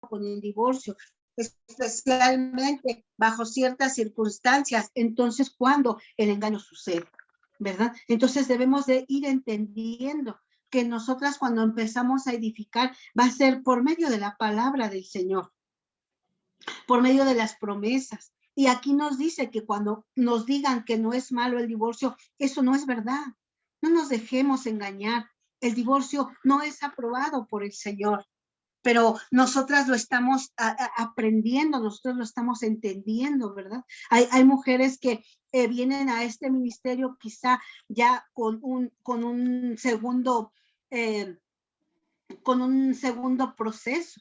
con el divorcio, especialmente bajo ciertas circunstancias. Entonces, ¿cuándo el engaño sucede? ¿Verdad? Entonces debemos de ir entendiendo que nosotras cuando empezamos a edificar va a ser por medio de la palabra del Señor, por medio de las promesas. Y aquí nos dice que cuando nos digan que no es malo el divorcio, eso no es verdad. No nos dejemos engañar. El divorcio no es aprobado por el Señor, pero nosotras lo estamos aprendiendo, nosotros lo estamos entendiendo, ¿verdad? Hay mujeres que vienen a este ministerio quizá ya con un segundo proceso.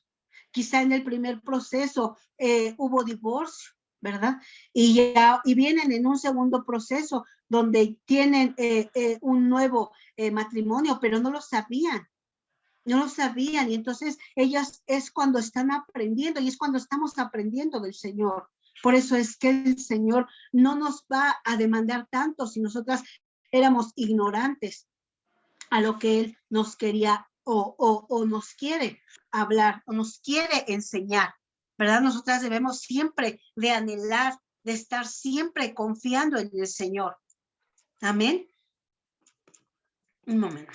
Quizá en el primer proceso hubo divorcio, ¿verdad? Y vienen en un segundo proceso donde tienen un nuevo matrimonio, pero no lo sabían. No lo sabían, y entonces ellas es cuando están aprendiendo, y es cuando estamos aprendiendo del Señor. Por eso es que el Señor no nos va a demandar tanto si nosotras éramos ignorantes a lo que Él nos quería o nos quiere hablar o nos quiere enseñar, ¿verdad? Nosotras debemos siempre de anhelar, de estar siempre confiando en el Señor. Amén. Un momento.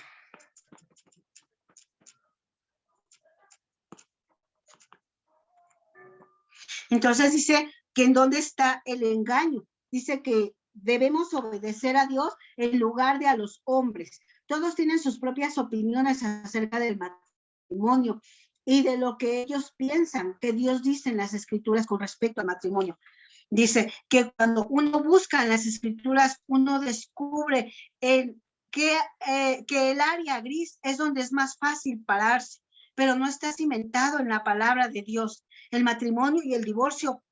Entonces dice que en dónde está el engaño. Dice que debemos obedecer a Dios en lugar de a los hombres. Todos tienen sus propias opiniones acerca del matrimonio y de lo que ellos piensan que Dios dice en las escrituras con respecto al matrimonio. Dice que cuando uno busca en las escrituras, uno descubre que el área gris es donde es más fácil pararse, pero no está cimentado en la palabra de Dios. El matrimonio y el divorcio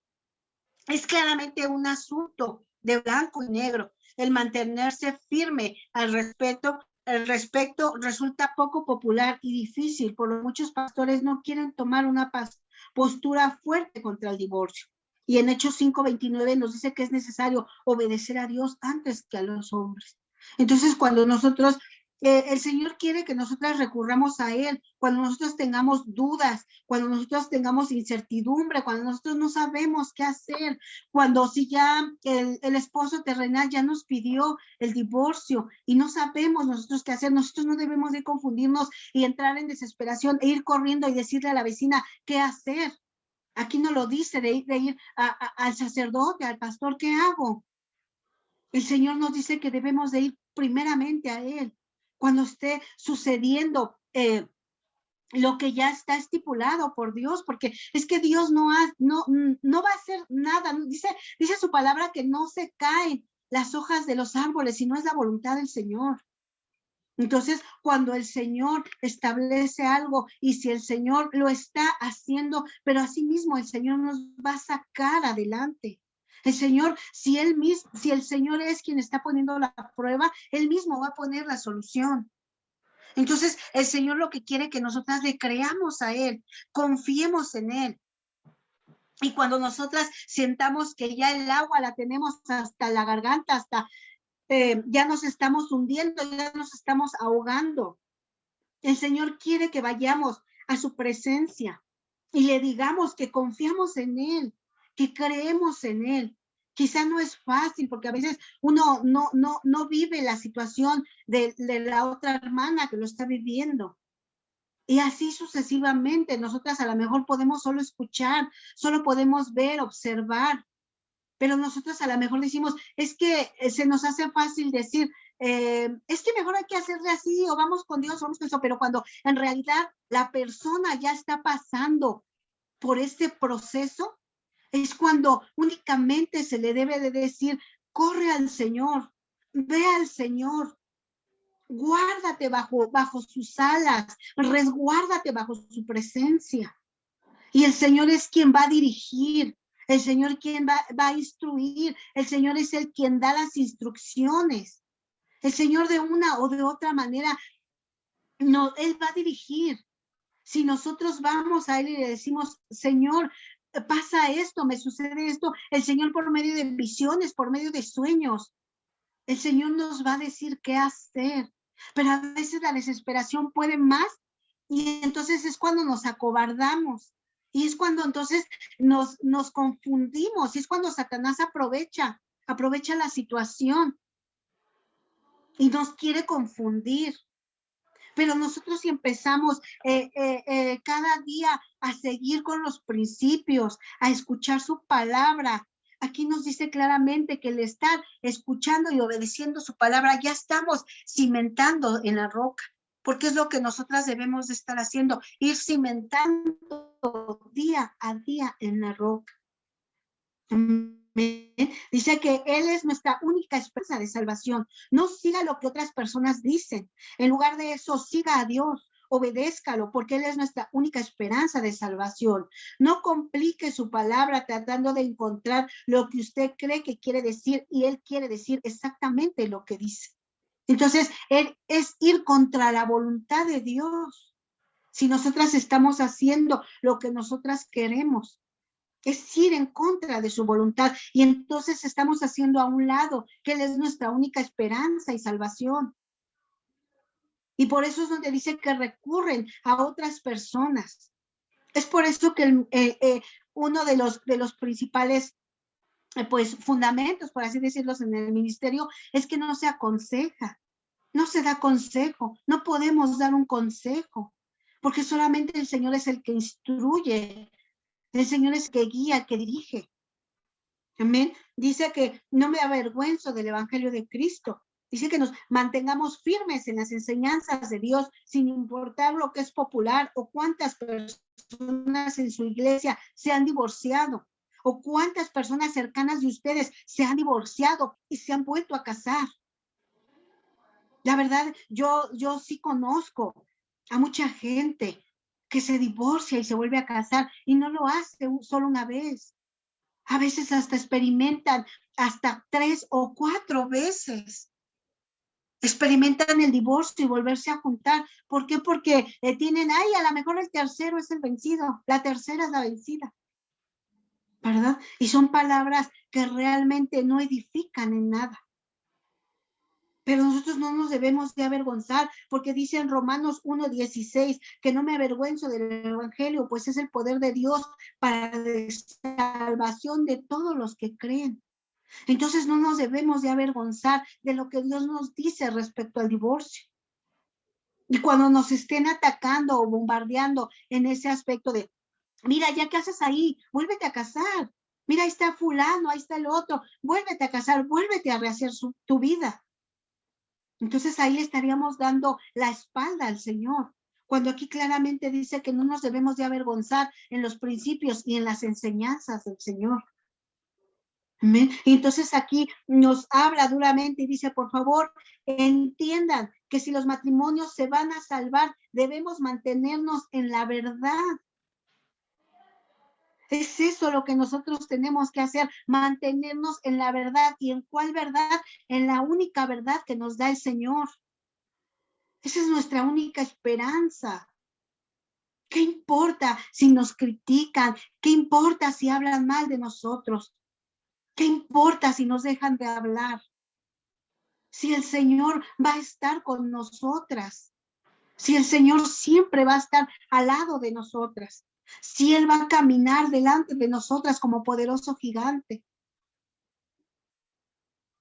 es claramente un asunto de blanco y negro. El mantenerse firme al respecto resulta poco popular y difícil, por lo que muchos pastores no quieren tomar una postura fuerte contra el divorcio. Y en Hechos 5:29 nos dice que es necesario obedecer a Dios antes que a los hombres. Entonces, cuando nosotros el Señor quiere que nosotras recurramos a Él cuando nosotros tengamos dudas, cuando nosotros tengamos incertidumbre, cuando nosotros no sabemos qué hacer, cuando si ya el esposo terrenal ya nos pidió el divorcio y no sabemos nosotros qué hacer. Nosotros no debemos de confundirnos y entrar en desesperación e ir corriendo y decirle a la vecina qué hacer. Aquí no lo dice de ir al sacerdote, al pastor, ¿qué hago? El Señor nos dice que debemos de ir primeramente a Él cuando esté sucediendo lo que ya está estipulado por Dios, porque es que Dios no va a hacer nada. Dice su palabra que no se caen las hojas de los árboles, si no es la voluntad del Señor. Entonces, cuando el Señor establece algo y si el Señor lo está haciendo, pero asimismo el Señor nos va a sacar adelante. El Señor, si el Señor es quien está poniendo la prueba, Él mismo va a poner la solución. Entonces, el Señor lo que quiere que nosotras le creamos a Él, confiemos en Él. Y cuando nosotras sientamos que ya el agua la tenemos hasta la garganta, hasta ya nos estamos hundiendo, ya nos estamos ahogando, el Señor quiere que vayamos a su presencia y le digamos que confiamos en Él, que creemos en Él. Quizá no es fácil porque a veces uno no vive la situación de la otra hermana que lo está viviendo. Y así sucesivamente, nosotras a lo mejor podemos solo escuchar, solo podemos ver, observar, pero nosotros a lo mejor decimos, es que se nos hace fácil decir, es que mejor hay que hacerle así, o vamos con Dios, vamos con eso, pero cuando en realidad la persona ya está pasando por ese proceso, es cuando únicamente se le debe de decir, corre al Señor, ve al Señor, guárdate bajo sus alas, resguárdate bajo su presencia. Y el Señor es quien va a dirigir, el Señor quien va a instruir, el Señor es el quien da las instrucciones. El Señor de una o de otra manera, no, Él va a dirigir. Si nosotros vamos a Él y le decimos, Señor, pasa esto, me sucede esto, el Señor por medio de visiones, por medio de sueños, el Señor nos va a decir qué hacer. Pero a veces la desesperación puede más y entonces es cuando nos acobardamos. Y es cuando entonces nos confundimos, y es cuando Satanás aprovecha la situación y nos quiere confundir. Pero nosotros si empezamos cada día a seguir con los principios, a escuchar su palabra, aquí nos dice claramente que el estar escuchando y obedeciendo su palabra, ya estamos cimentando en la roca, porque es lo que nosotras debemos de estar haciendo, ir cimentando día a día en la roca. Dice que Él es nuestra única esperanza de salvación. No siga lo que otras personas dicen. En lugar de eso, siga a Dios, obedézcalo, porque Él es nuestra única esperanza de salvación. No complique su palabra tratando de encontrar lo que usted cree que quiere decir, y Él quiere decir exactamente lo que dice. Entonces, Él es ir contra la voluntad de Dios. Si nosotras estamos haciendo lo que nosotras queremos, es ir en contra de su voluntad, y entonces estamos haciendo a un lado que Él es nuestra única esperanza y salvación. Y por eso es donde dice que recurren a otras personas. Es por eso que uno de los principales pues fundamentos, por así decirlo, en el ministerio es que no se aconseja, no se da consejo, no podemos dar un consejo, porque solamente el Señor es el que instruye, el Señor es el que guía, que dirige. Amén. Dice que no me avergüenzo del evangelio de Cristo. Dice que nos mantengamos firmes en las enseñanzas de Dios, sin importar lo que es popular o cuántas personas en su iglesia se han divorciado, o cuántas personas cercanas de ustedes se han divorciado y se han vuelto a casar. La verdad, yo sí conozco a mucha gente que se divorcia y se vuelve a casar, y no lo hace solo una vez. A veces hasta experimentan hasta 3 o 4 veces. Experimentan el divorcio y volverse a juntar. ¿Por qué? Porque tienen, a lo mejor el tercero es el vencido, la tercera es la vencida, ¿verdad? Y son palabras que realmente no edifican en nada. Pero nosotros no nos debemos de avergonzar, porque dice en Romanos 1:16 que no me avergüenzo del evangelio, pues es el poder de Dios para la salvación de todos los que creen. Entonces no nos debemos de avergonzar de lo que Dios nos dice respecto al divorcio. Y cuando nos estén atacando o bombardeando en ese aspecto de, mira, ya que haces ahí, vuélvete a casar. Mira, ahí está fulano, ahí está el otro, vuélvete a casar, vuélvete a rehacer tu vida. Entonces ahí le estaríamos dando la espalda al Señor, cuando aquí claramente dice que no nos debemos de avergonzar en los principios y en las enseñanzas del Señor. Amén. Y entonces aquí nos habla duramente y dice, por favor, entiendan que si los matrimonios se van a salvar, debemos mantenernos en la verdad. Es eso lo que nosotros tenemos que hacer, mantenernos en la verdad. ¿Y en cuál verdad? En la única verdad que nos da el Señor. Esa es nuestra única esperanza. ¿Qué importa si nos critican? ¿Qué importa si hablan mal de nosotros? ¿Qué importa si nos dejan de hablar? Si el Señor va a estar con nosotras, si el Señor siempre va a estar al lado de nosotras, si Él va a caminar delante de nosotras como poderoso gigante.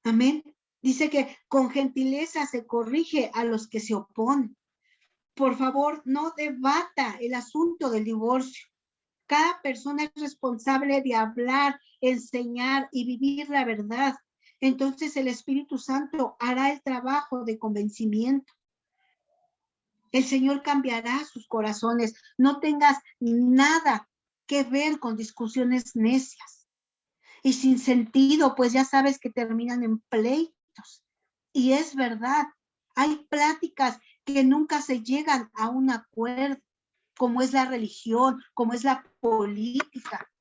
Amén. Dice que con gentileza se corrige a los que se oponen. Por favor, no debata el asunto del divorcio. Cada persona es responsable de hablar, enseñar y vivir la verdad. Entonces el Espíritu Santo hará el trabajo de convencimiento. El Señor cambiará sus corazones. No tengas nada que ver con discusiones necias y sin sentido, pues ya sabes que terminan en pleitos. Y es verdad, hay pláticas que nunca se llegan a un acuerdo, como es la religión, como es la política.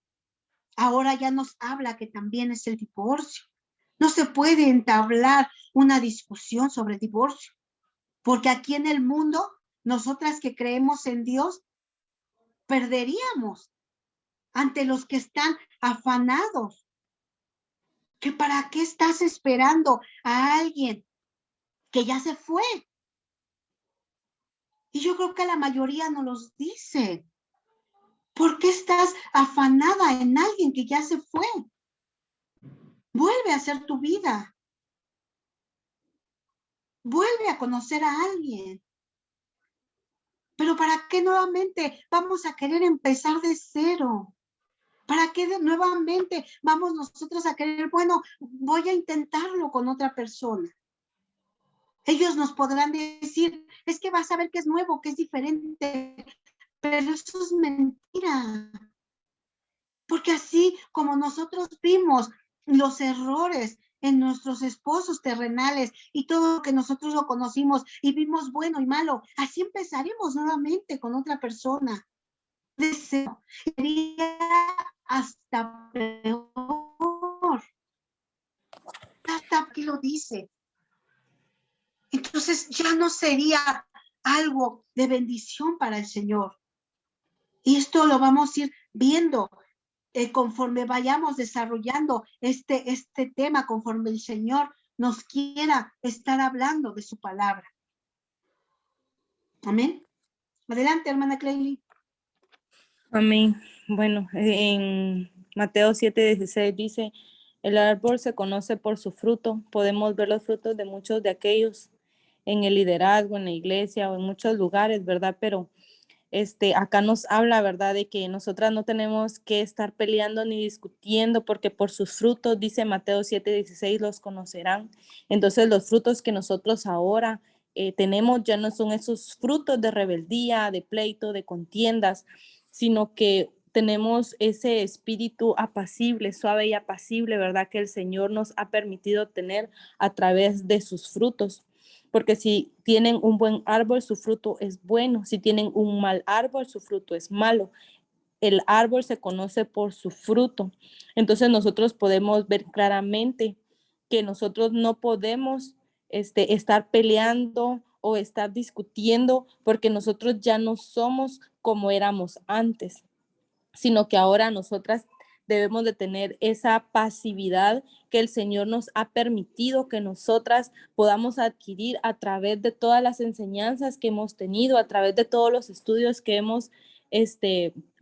Ahora ya nos habla que también es el divorcio. No se puede entablar una discusión sobre el divorcio, porque aquí en el mundo, nosotras que creemos en Dios, perderíamos ante los que están afanados. ¿Que para qué estás esperando a alguien que ya se fue? Y yo creo que la mayoría nos los dice. ¿Por qué estás afanada en alguien que ya se fue? Vuelve a hacer tu vida. Vuelve a conocer a alguien. Pero ¿para qué nuevamente vamos a querer empezar de cero? ¿Para qué nuevamente vamos nosotros a querer, bueno, voy a intentarlo con otra persona? Ellos nos podrán decir, es que vas a ver que es nuevo, que es diferente, pero eso es mentira. Porque así como nosotros vimos los errores en nuestros esposos terrenales y todo lo que nosotros lo conocimos y vimos bueno y malo, así empezaremos nuevamente con otra persona. Deseo. Sería hasta peor. Hasta aquí lo dice. Entonces ya no sería algo de bendición para el Señor. Y esto lo vamos a ir viendo conforme vayamos desarrollando este tema, conforme el Señor nos quiera estar hablando de su palabra. Amén. Adelante, hermana Cleili. Amén. Bueno, en Mateo 7:16 dice, el árbol se conoce por su fruto. Podemos ver los frutos de muchos de aquellos en el liderazgo, en la iglesia o en muchos lugares, ¿verdad? Pero acá nos habla, ¿verdad? De que nosotras no tenemos que estar peleando ni discutiendo porque por sus frutos, dice Mateo 7:16, los conocerán. Entonces los frutos que nosotros ahora tenemos ya no son esos frutos de rebeldía, de pleito, de contiendas, sino que tenemos ese espíritu apacible, suave y apacible, ¿verdad? Que el Señor nos ha permitido tener a través de sus frutos. Porque si tienen un buen árbol, su fruto es bueno. Si tienen un mal árbol, su fruto es malo. El árbol se conoce por su fruto. Entonces nosotros podemos ver claramente que nosotros no podemos estar peleando o estar discutiendo porque nosotros ya no somos como éramos antes, sino que ahora nosotras debemos de tener esa pasividad que el Señor nos ha permitido que nosotras podamos adquirir a través de todas las enseñanzas que hemos tenido, a través de todos los estudios que hemos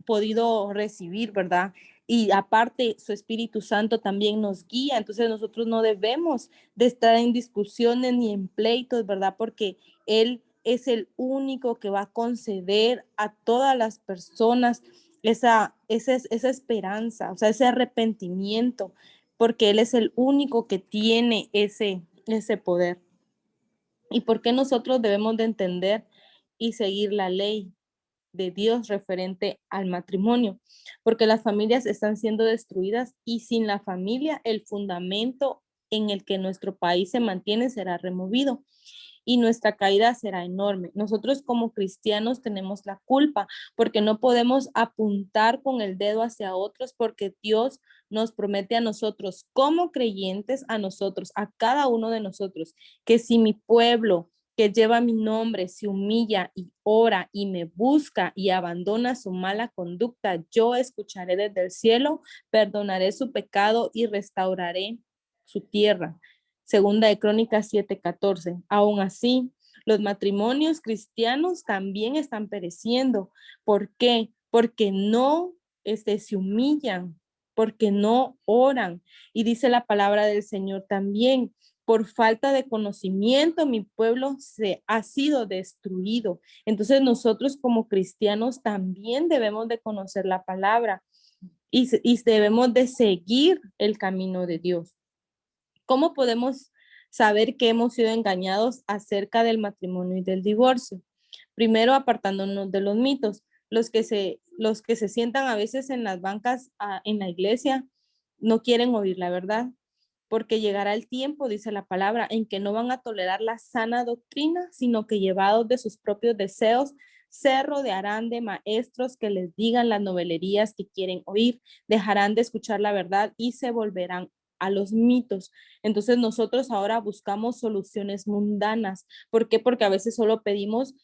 podido recibir, ¿verdad? Y aparte, su Espíritu Santo también nos guía, entonces nosotros no debemos de estar en discusiones ni en pleitos, ¿verdad? Porque Él es el único que va a conceder a todas las personas esa esperanza, o sea, ese arrepentimiento, porque Él es el único que tiene ese poder. ¿Y por qué nosotros debemos de entender y seguir la ley de Dios referente al matrimonio? Porque las familias están siendo destruidas y sin la familia el fundamento en el que nuestro país se mantiene será removido y nuestra caída será enorme. Nosotros como cristianos tenemos la culpa porque no podemos apuntar con el dedo hacia otros porque Dios nos promete a nosotros como creyentes, a nosotros, a cada uno de nosotros, que si mi pueblo que lleva mi nombre se humilla y ora y me busca y abandona su mala conducta, yo escucharé desde el cielo, perdonaré su pecado y restauraré su tierra. Segunda de Crónicas 7:14. Aún así, los matrimonios cristianos también están pereciendo. ¿Por qué? Porque no se humillan, porque no oran. Y dice la palabra del Señor también, por falta de conocimiento, mi pueblo se ha sido destruido. Entonces nosotros como cristianos también debemos de conocer la palabra y debemos de seguir el camino de Dios. ¿Cómo podemos saber que hemos sido engañados acerca del matrimonio y del divorcio? Primero, apartándonos de los mitos. Los que se sientan a veces en las bancas en la iglesia no quieren oír la verdad, porque llegará el tiempo, dice la palabra, en que no van a tolerar la sana doctrina, sino que llevados de sus propios deseos, se rodearán de maestros que les digan las novelerías que quieren oír, dejarán de escuchar la verdad y se volverán a los mitos. Entonces nosotros ahora buscamos soluciones mundanas. ¿Por qué? Porque a veces solo pedimos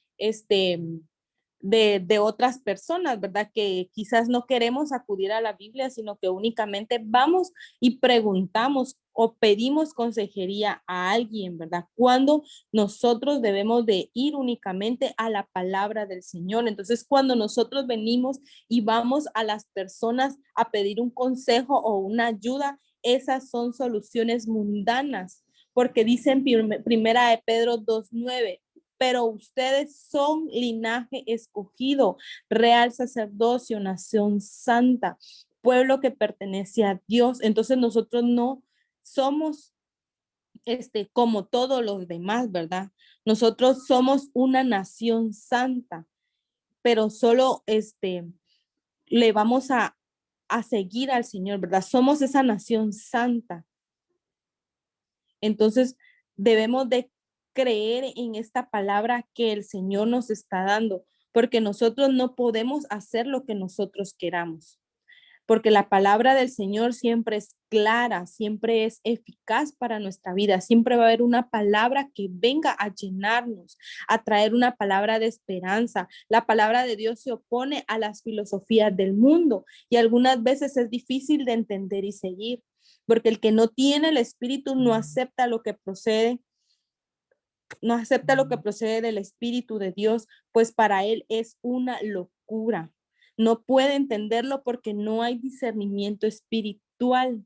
de otras personas, ¿verdad? Que quizás no queremos acudir a la Biblia, sino que únicamente vamos y preguntamos o pedimos consejería a alguien, ¿verdad? Cuando nosotros debemos de ir únicamente a la palabra del Señor. Entonces, cuando nosotros venimos y vamos a las personas a pedir un consejo o una ayuda, esas son soluciones mundanas, porque dice en primera de Pedro 2:9, pero ustedes son linaje escogido, real sacerdocio, nación santa, pueblo que pertenece a Dios. Entonces nosotros no somos como todos los demás, ¿verdad? Nosotros somos una nación santa, pero solo le vamos a seguir al Señor, ¿verdad? Somos esa nación santa. Entonces debemos de creer en esta palabra que el Señor nos está dando, porque nosotros no podemos hacer lo que nosotros queramos, porque la palabra del Señor siempre es clara, siempre es eficaz para nuestra vida, siempre va a haber una palabra que venga a llenarnos, a traer una palabra de esperanza. La palabra de Dios se opone a las filosofías del mundo y algunas veces es difícil de entender y seguir, porque el que no tiene el Espíritu no acepta lo que procede, no acepta lo que procede del Espíritu de Dios, pues para él es una locura. No puede entenderlo porque no hay discernimiento espiritual.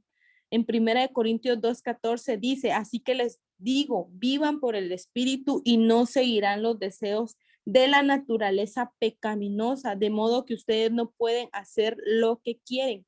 En 1 Corintios 2:14 dice, así que les digo, vivan por el Espíritu y no seguirán los deseos de la naturaleza pecaminosa, de modo que ustedes no pueden hacer lo que quieren.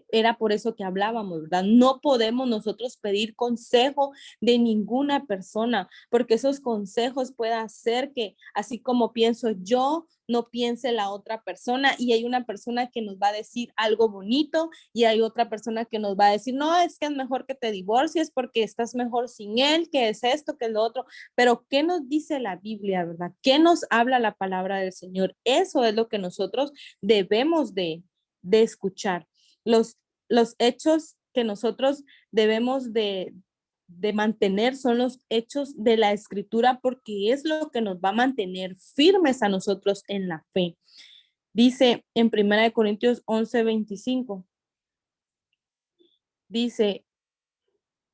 Era por eso que hablábamos, ¿verdad? No podemos nosotros pedir consejo de ninguna persona, porque esos consejos pueden hacer que, así como pienso yo, no piense la otra persona, y hay una persona que nos va a decir algo bonito y hay otra persona que nos va a decir, no, es que es mejor que te divorcies porque estás mejor sin él, que es esto, que es lo otro. Pero ¿qué nos dice la Biblia, verdad? ¿Qué nos habla la palabra del Señor? Eso es lo que nosotros debemos de escuchar. Los, los hechos que nosotros debemos de mantener son los hechos de la escritura, porque es lo que nos va a mantener firmes a nosotros en la fe. Dice en 1 Corintios 11:25, dice,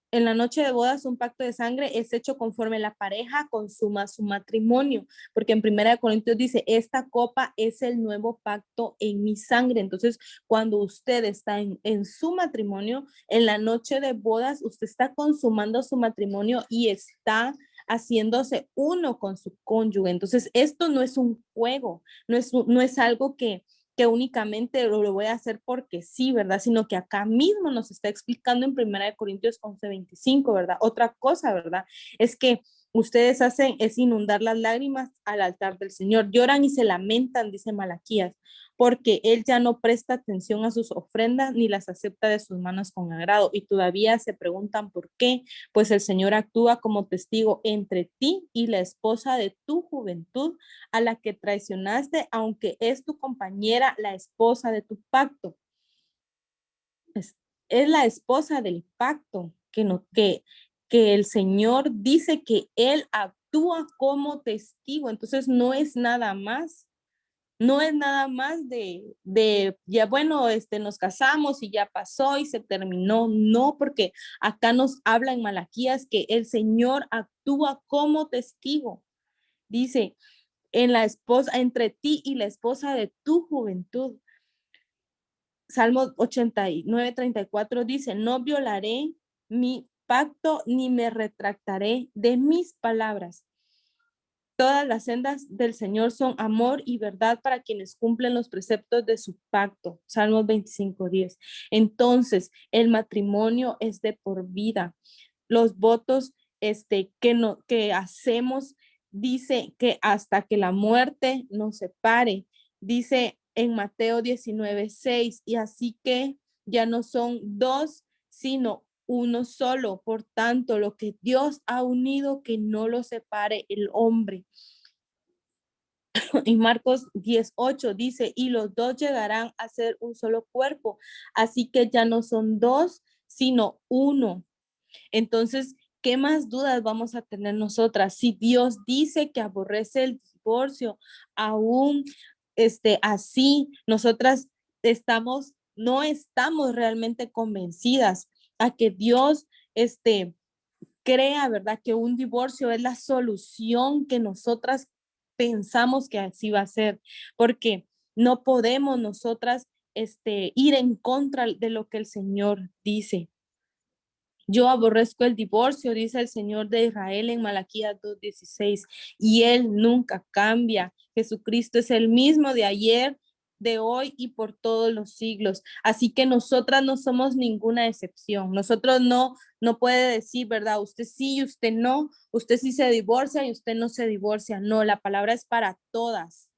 en la noche de bodas, un pacto de sangre es hecho conforme la pareja consuma su matrimonio, porque en 1 Corintios dice, esta copa es el nuevo pacto en mi sangre. Entonces, cuando usted está en su matrimonio, en la noche de bodas, usted está consumando su matrimonio y está haciéndose uno con su cónyuge. Entonces, esto no es un juego, no es algo que únicamente lo voy a hacer porque sí, ¿verdad? Sino que acá mismo nos está explicando en 1 Corintios 11:25, ¿verdad? Otra cosa, ¿verdad? Es que ustedes hacen es inundar las lágrimas al altar del Señor. Lloran y se lamentan, dice Malaquías, porque Él ya no presta atención a sus ofrendas ni las acepta de sus manos con agrado. Y todavía se preguntan por qué. Pues el Señor actúa como testigo entre ti y la esposa de tu juventud, a la que traicionaste, aunque es tu compañera, la esposa de tu pacto. Es la esposa del pacto que el Señor dice que Él actúa como testigo. Entonces no es nada más. No es nada más ya bueno, nos casamos y ya pasó y se terminó. No, porque acá nos habla en Malaquías que el Señor actúa como testigo. Dice, en la esposa, entre ti y la esposa de tu juventud. Salmo 89:34 dice, no violaré mi pacto ni me retractaré de mis palabras. Todas las sendas del Señor son amor y verdad para quienes cumplen los preceptos de su pacto. Salmos 25:10. Entonces, el matrimonio es de por vida. Los votos que hacemos dice que hasta que la muerte nos separe. Dice en Mateo 19:6, y así que ya no son dos, sino uno solo. Por tanto, lo que Dios ha unido, que no lo separe el hombre. En Marcos 10:8 dice, y los dos llegarán a ser un solo cuerpo. Así que ya no son dos, sino uno. Entonces, ¿qué más dudas vamos a tener nosotras? Si Dios dice que aborrece el divorcio, aún así, nosotras no estamos realmente convencidas a que Dios crea, ¿verdad? Que un divorcio es la solución que nosotras pensamos que así va a ser, porque no podemos nosotras ir en contra de lo que el Señor dice. Yo aborrezco el divorcio, dice el Señor de Israel en Malaquías 2:16, y Él nunca cambia. Jesucristo es el mismo de ayer, de hoy y por todos los siglos. Así que nosotras no somos ninguna excepción. Nosotros no puede decir, ¿verdad? Usted sí y usted no, usted sí se divorcia y usted no se divorcia. No, la palabra es para todas.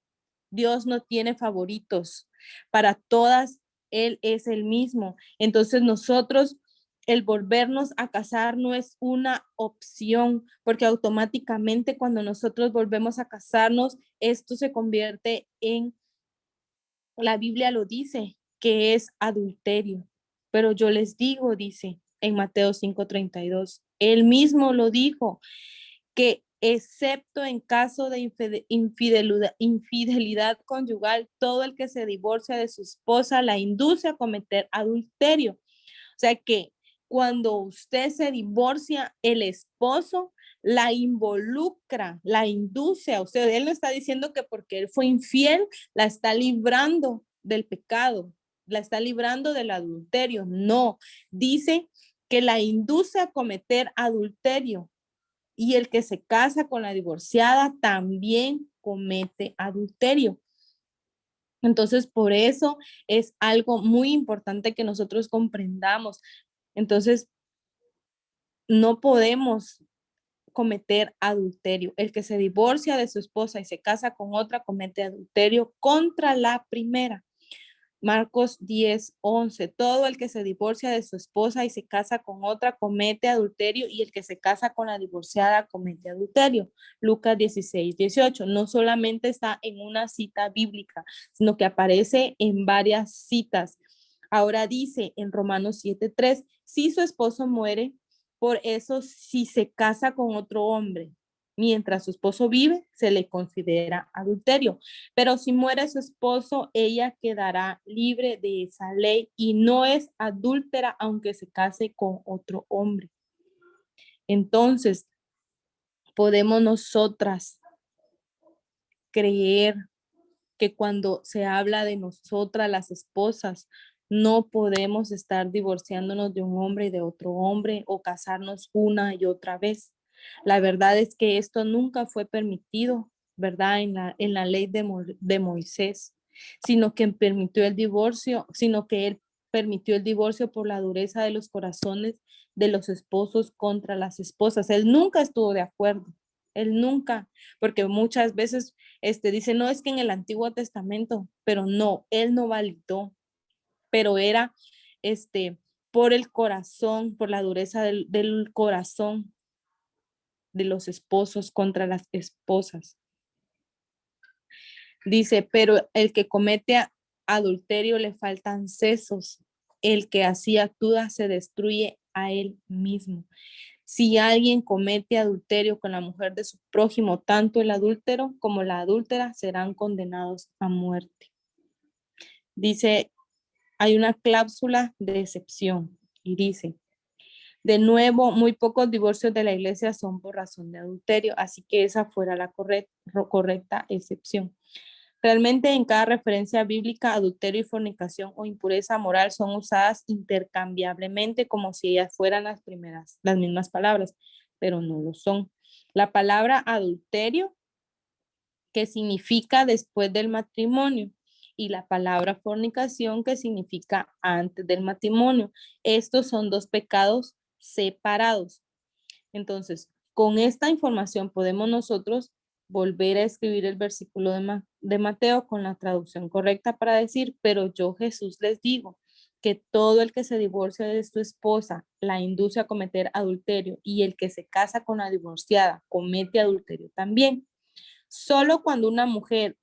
Dios no tiene favoritos. Para todas, Él es el mismo. Entonces nosotros, el volvernos a casar no es una opción, porque automáticamente cuando nosotros volvemos a casarnos, esto se convierte en, la Biblia lo dice, que es adulterio. Pero yo les digo, dice en Mateo 5:32, Él mismo lo dijo, que excepto en caso de infidelidad conyugal, todo el que se divorcia de su esposa la induce a cometer adulterio. O sea que cuando usted se divorcia, el esposo la involucra, la induce a usted. Él no está diciendo que porque él fue infiel, la está librando del pecado, la está librando del adulterio. No, dice que la induce a cometer adulterio. Y el que se casa con la divorciada también comete adulterio. Entonces, por eso es algo muy importante que nosotros comprendamos. Entonces, no podemos cometer adulterio. El que se divorcia de su esposa y se casa con otra comete adulterio contra la primera. Marcos 10:11. Todo el que se divorcia de su esposa y se casa con otra comete adulterio, y el que se casa con la divorciada comete adulterio. Lucas 16:18. No solamente está en una cita bíblica, sino que aparece en varias citas. Ahora dice en Romanos 7:3, si su esposo muere, por eso si se casa con otro hombre, mientras su esposo vive, se le considera adulterio. Pero si muere su esposo, ella quedará libre de esa ley y no es adúltera aunque se case con otro hombre. Entonces, podemos nosotras creer que cuando se habla de nosotras, las esposas, no podemos estar divorciándonos de un hombre y de otro hombre o casarnos una y otra vez. La verdad es que esto nunca fue permitido, ¿verdad? En la ley de Moisés, sino que permitió el divorcio, sino que él permitió el divorcio por la dureza de los corazones de los esposos contra las esposas. Él nunca estuvo de acuerdo. Él nunca, porque muchas veces dice, no, es que en el Antiguo Testamento, pero no, él no validó, pero era por el corazón, por la dureza del corazón de los esposos contra las esposas. Dice, pero el que comete adulterio le faltan sesos, el que así actúa se destruye a él mismo. Si alguien comete adulterio con la mujer de su prójimo, tanto el adúltero como la adúltera serán condenados a muerte. Dice, hay una cláusula de excepción y dice, de nuevo, muy pocos divorcios de la iglesia son por razón de adulterio, así que esa fuera la correcta excepción. Realmente en cada referencia bíblica, adulterio y fornicación o impureza moral son usadas intercambiablemente como si ellas fueran las mismas palabras, pero no lo son. La palabra adulterio, que significa después del matrimonio, y la palabra fornicación, que significa antes del matrimonio. Estos son dos pecados separados. Entonces, con esta información podemos nosotros volver a escribir el versículo de Mateo con la traducción correcta para decir, pero yo Jesús les digo que todo el que se divorcia de su esposa la induce a cometer adulterio, y el que se casa con la divorciada comete adulterio también. Solo cuando una mujer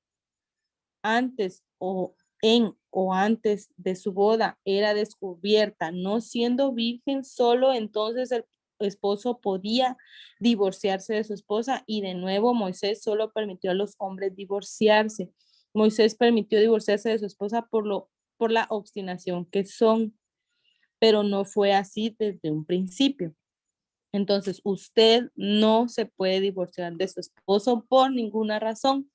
antes o antes de su boda era descubierta no siendo virgen, solo entonces esposo podía divorciarse de su esposa, y de nuevo Moisés solo permitió a los hombres divorciarse. Moisés permitió divorciarse de su esposa por la obstinación que son, pero no fue así desde un principio. Entonces, usted no se puede divorciar de su esposo por ninguna razón.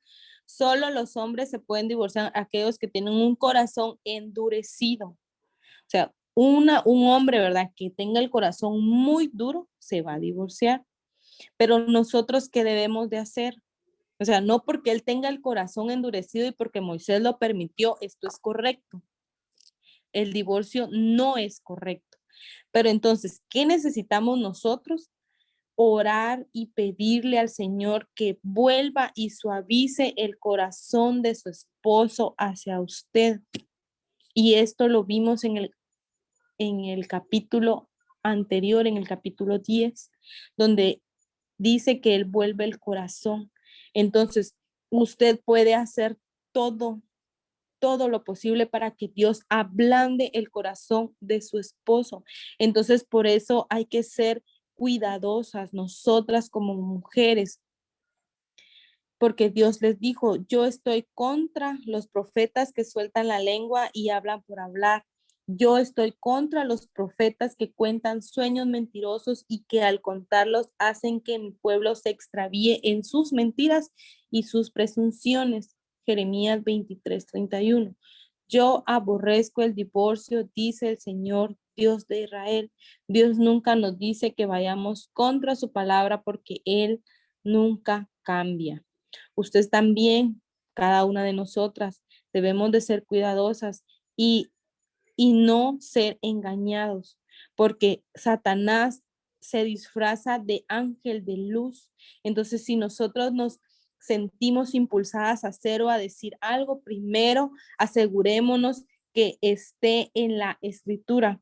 Solo los hombres se pueden divorciar, aquellos que tienen un corazón endurecido. O sea, un hombre, ¿verdad?, que tenga el corazón muy duro, se va a divorciar. Pero nosotros, ¿qué debemos de hacer? O sea, no porque él tenga el corazón endurecido y porque Moisés lo permitió, esto es correcto. El divorcio no es correcto. Pero entonces, ¿qué necesitamos nosotros? Orar y pedirle al Señor que vuelva y suavice el corazón de su esposo hacia usted. Y esto lo vimos en el capítulo anterior, en el capítulo 10, donde dice que Él vuelve el corazón. Entonces, usted puede hacer todo lo posible para que Dios ablande el corazón de su esposo. Entonces, por eso hay que ser cuidadosas nosotras como mujeres, porque Dios les dijo: yo estoy contra los profetas que sueltan la lengua y hablan por hablar. Yo estoy contra los profetas que cuentan sueños mentirosos y que al contarlos hacen que mi pueblo se extravíe en sus mentiras y sus presunciones. Jeremías 23:31. Yo aborrezco el divorcio, dice el Señor, Dios de Israel. Dios nunca nos dice que vayamos contra su palabra, porque Él nunca cambia. Usted también, cada una de nosotras, debemos de ser cuidadosas y no ser engañados, porque Satanás se disfraza de ángel de luz. Entonces, si nosotros nos sentimos impulsadas a hacer o a decir algo, primero asegurémonos que esté en la escritura,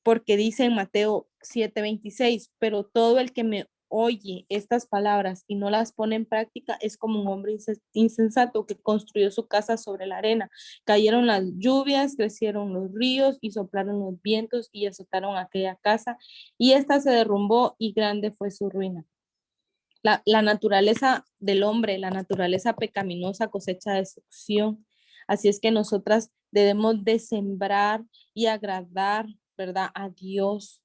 porque dice en Mateo 7:26, pero todo el que me oye estas palabras y no las pone en práctica es como un hombre insensato que construyó su casa sobre la arena. Cayeron las lluvias, crecieron los ríos y soplaron los vientos y azotaron aquella casa, y ésta se derrumbó y grande fue su ruina. La naturaleza del hombre, la naturaleza pecaminosa cosecha destrucción. Así es que nosotras debemos de sembrar y agradar, ¿verdad?, a Dios.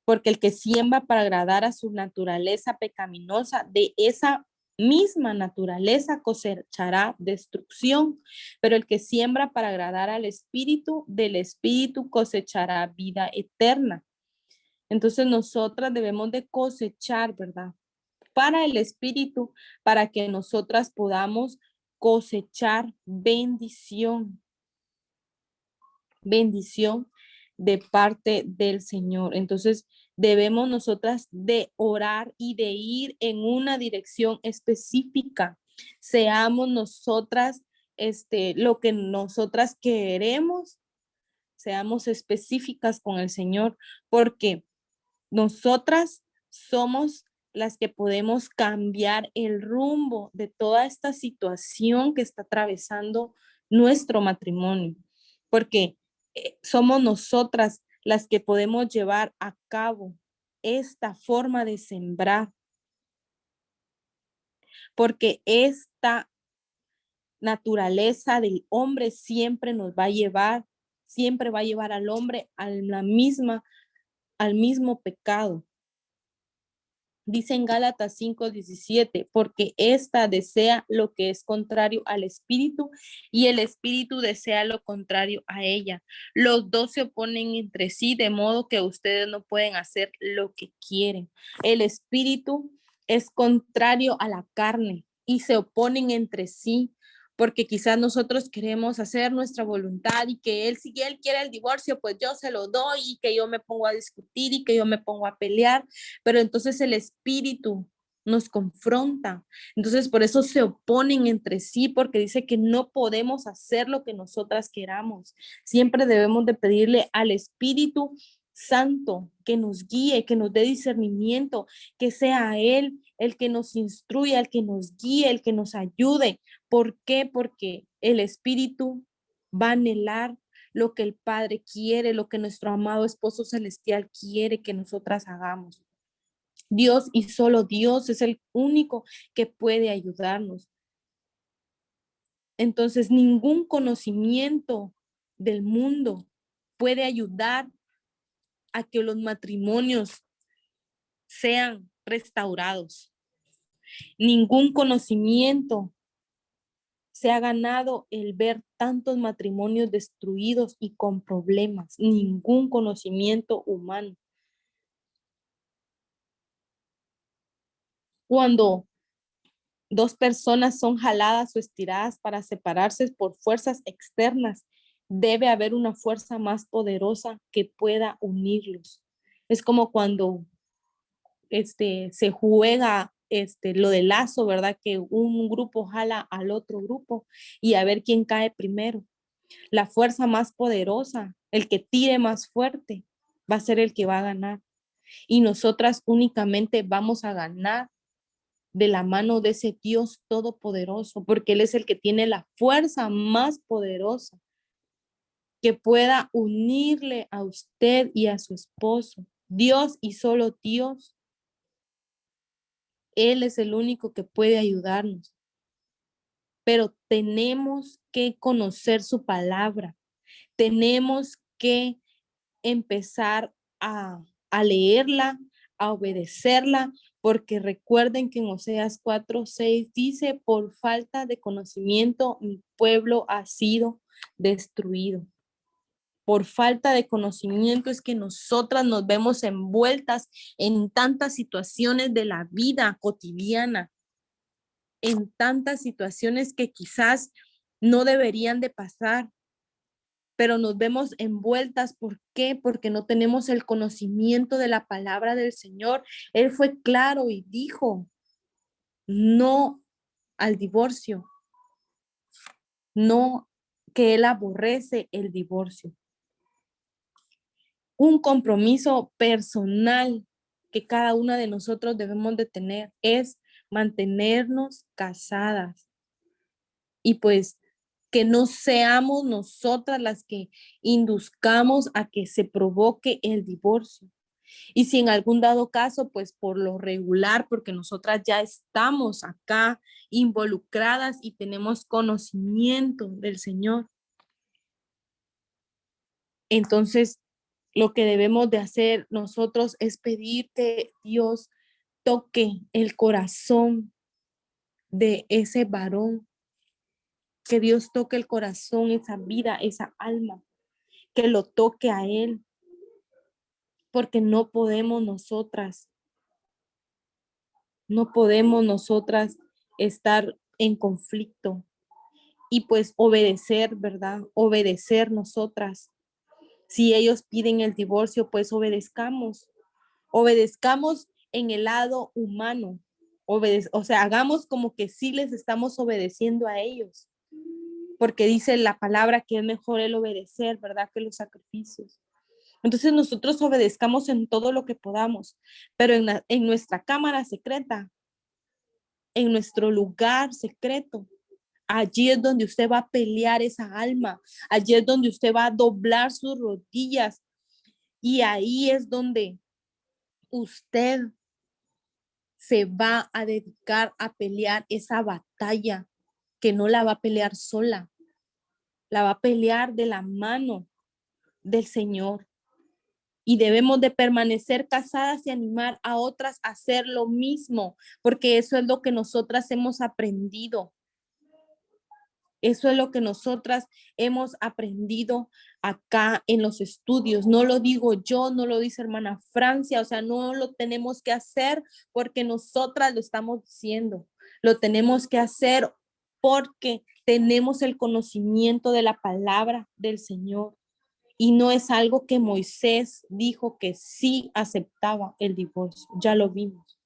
Porque el que siembra para agradar a su naturaleza pecaminosa, de esa misma naturaleza cosechará destrucción. Pero el que siembra para agradar al Espíritu, del Espíritu cosechará vida eterna. Entonces nosotras debemos de cosechar, ¿verdad?, para el Espíritu, para que nosotras podamos cosechar bendición de parte del Señor. Entonces, debemos nosotras de orar y de ir en una dirección específica. Seamos nosotras, lo que nosotras queremos, seamos específicas con el Señor, porque nosotras somos las que podemos cambiar el rumbo de toda esta situación que está atravesando nuestro matrimonio, porque somos nosotras las que podemos llevar a cabo esta forma de sembrar, porque esta naturaleza del hombre siempre nos va a llevar, siempre va a llevar al hombre al mismo pecado. Dice en Gálatas 5:17, porque ésta desea lo que es contrario al espíritu y el espíritu desea lo contrario a ella. Los dos se oponen entre sí, de modo que ustedes no pueden hacer lo que quieren. El espíritu es contrario a la carne y se oponen entre sí, porque quizás nosotros queremos hacer nuestra voluntad y que él, si él quiere el divorcio, pues yo se lo doy, y que yo me pongo a discutir y que yo me pongo a pelear, pero entonces el espíritu nos confronta. Entonces por eso se oponen entre sí, porque dice que no podemos hacer lo que nosotras queramos. Siempre debemos de pedirle al Espíritu Santo que nos guíe, que nos dé discernimiento, que sea Él el que nos instruya, el que nos guíe, el que nos ayude. ¿Por qué? Porque el Espíritu va a anhelar lo que el Padre quiere, lo que nuestro amado esposo celestial quiere que nosotras hagamos. Dios y solo Dios es el único que puede ayudarnos. Entonces, ningún conocimiento del mundo puede ayudar a que los matrimonios sean restaurados. Ningún conocimiento se ha ganado el ver tantos matrimonios destruidos y con problemas. Ningún conocimiento humano. Cuando dos personas son jaladas o estiradas para separarse por fuerzas externas, debe haber una fuerza más poderosa que pueda unirlos. Es como cuando se juega lo del lazo, ¿verdad? Que un grupo jala al otro grupo y a ver quién cae primero. La fuerza más poderosa, el que tire más fuerte, va a ser el que va a ganar. Y nosotras únicamente vamos a ganar de la mano de ese Dios todopoderoso, porque Él es el que tiene la fuerza más poderosa que pueda unirle a usted y a su esposo. Dios y solo Dios. Él es el único que puede ayudarnos. Pero tenemos que conocer su palabra. Tenemos que empezar a leerla, a obedecerla, porque recuerden que en Oseas 4:6 dice, por falta de conocimiento mi pueblo ha sido destruido. Por falta de conocimiento es que nosotras nos vemos envueltas en tantas situaciones de la vida cotidiana, en tantas situaciones que quizás no deberían de pasar, pero nos vemos envueltas. ¿Por qué? Porque no tenemos el conocimiento de la palabra del Señor. Él fue claro y dijo, no al divorcio, no, que Él aborrece el divorcio. Un compromiso personal que cada una de nosotros debemos de tener es mantenernos casadas. Y pues que no seamos nosotras las que induzcamos a que se provoque el divorcio. Y si en algún dado caso, pues por lo regular, porque nosotras ya estamos acá involucradas y tenemos conocimiento del Señor, entonces lo que debemos de hacer nosotros es pedir que Dios toque el corazón de ese varón, que Dios toque el corazón, esa vida, esa alma, que lo toque a él, porque no podemos nosotras estar en conflicto y pues obedecer, ¿verdad? Obedecer nosotras. Si ellos piden el divorcio, pues obedezcamos. Obedezcamos en el lado humano. O sea, hagamos como que sí les estamos obedeciendo a ellos, porque dice la palabra que es mejor el obedecer, ¿verdad? Que los sacrificios. Entonces nosotros obedezcamos en todo lo que podamos, pero en nuestra cámara secreta, en nuestro lugar secreto, allí es donde usted va a pelear esa alma, allí es donde usted va a doblar sus rodillas y ahí es donde usted se va a dedicar a pelear esa batalla, que no la va a pelear sola, la va a pelear de la mano del Señor. Y debemos de permanecer casadas y animar a otras a hacer lo mismo, porque eso es lo que nosotras hemos aprendido. Eso es lo que nosotras hemos aprendido acá en los estudios. No lo digo yo, no lo dice hermana Francia, o sea, no lo tenemos que hacer porque nosotras lo estamos diciendo. Lo tenemos que hacer porque tenemos el conocimiento de la palabra del Señor. Y no es algo que Moisés dijo que sí aceptaba el divorcio. Ya lo vimos.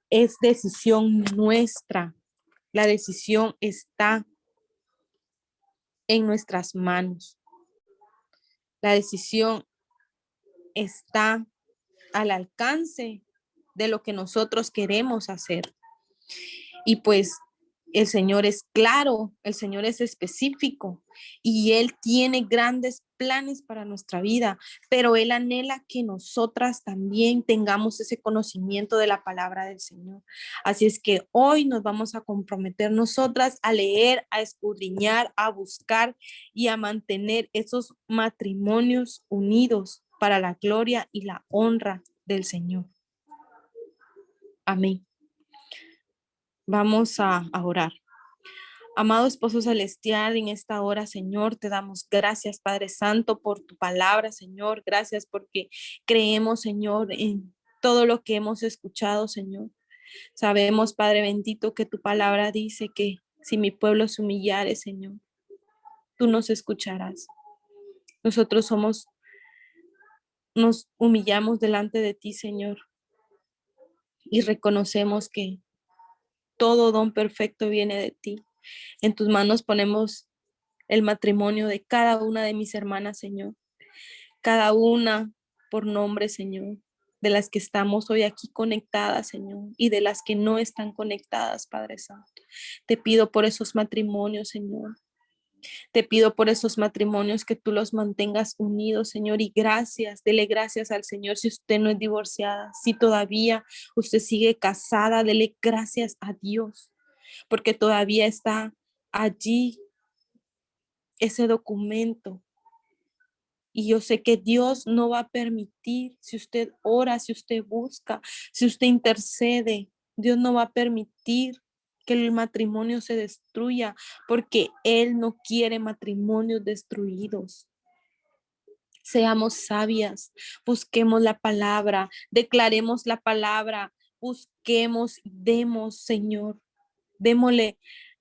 Es decisión nuestra. La decisión está en nuestras manos. La decisión está al alcance de lo que nosotros queremos hacer. Y pues El Señor es claro, el Señor es específico y Él tiene grandes planes para nuestra vida, pero Él anhela que nosotras también tengamos ese conocimiento de la palabra del Señor. Así es que hoy nos vamos a comprometer nosotras a leer, a escudriñar, a buscar y a mantener esos matrimonios unidos para la gloria y la honra del Señor. Amén. Vamos a orar. Amado Esposo Celestial, en esta hora, Señor, te damos gracias, Padre Santo, por tu palabra, Señor. Gracias porque creemos, Señor, en todo lo que hemos escuchado, Señor. Sabemos, Padre bendito, que tu palabra dice que si mi pueblo se humillare, Señor, tú nos escucharás. Nosotros nos humillamos delante de ti, Señor, y reconocemos que todo don perfecto viene de ti. En tus manos ponemos el matrimonio de cada una de mis hermanas, Señor. Cada una por nombre, Señor. De las que estamos hoy aquí conectadas, Señor, y de las que no están conectadas, Padre Santo. Te pido por esos matrimonios, Señor. Te pido por esos matrimonios que tú los mantengas unidos, Señor, y gracias, dele gracias al Señor si usted no es divorciada, si todavía usted sigue casada, dele gracias a Dios, porque todavía está allí ese documento. Y yo sé que Dios no va a permitir, si usted ora, si usted busca, si usted intercede, Dios no va a permitir que el matrimonio se destruya, porque Él no quiere matrimonios destruidos. Seamos sabias, busquemos la palabra, declaremos la palabra, busquemos, demos, Señor, démosle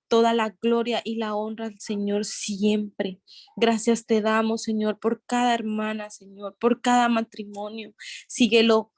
toda la gloria y la honra al Señor siempre. Gracias te damos, Señor, por cada hermana, Señor, por cada matrimonio. Síguelo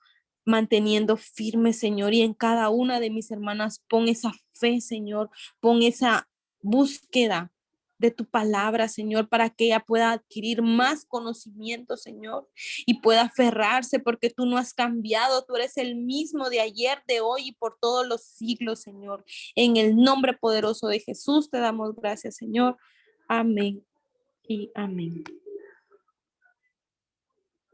manteniendo firme, Señor, y en cada una de mis hermanas pon esa fe, Señor, pon esa búsqueda de tu palabra, Señor, para que ella pueda adquirir más conocimiento, Señor, y pueda aferrarse, porque tú no has cambiado, tú eres el mismo de ayer, de hoy y por todos los siglos, Señor. En el nombre poderoso de Jesús te damos gracias, Señor. Amén y amén.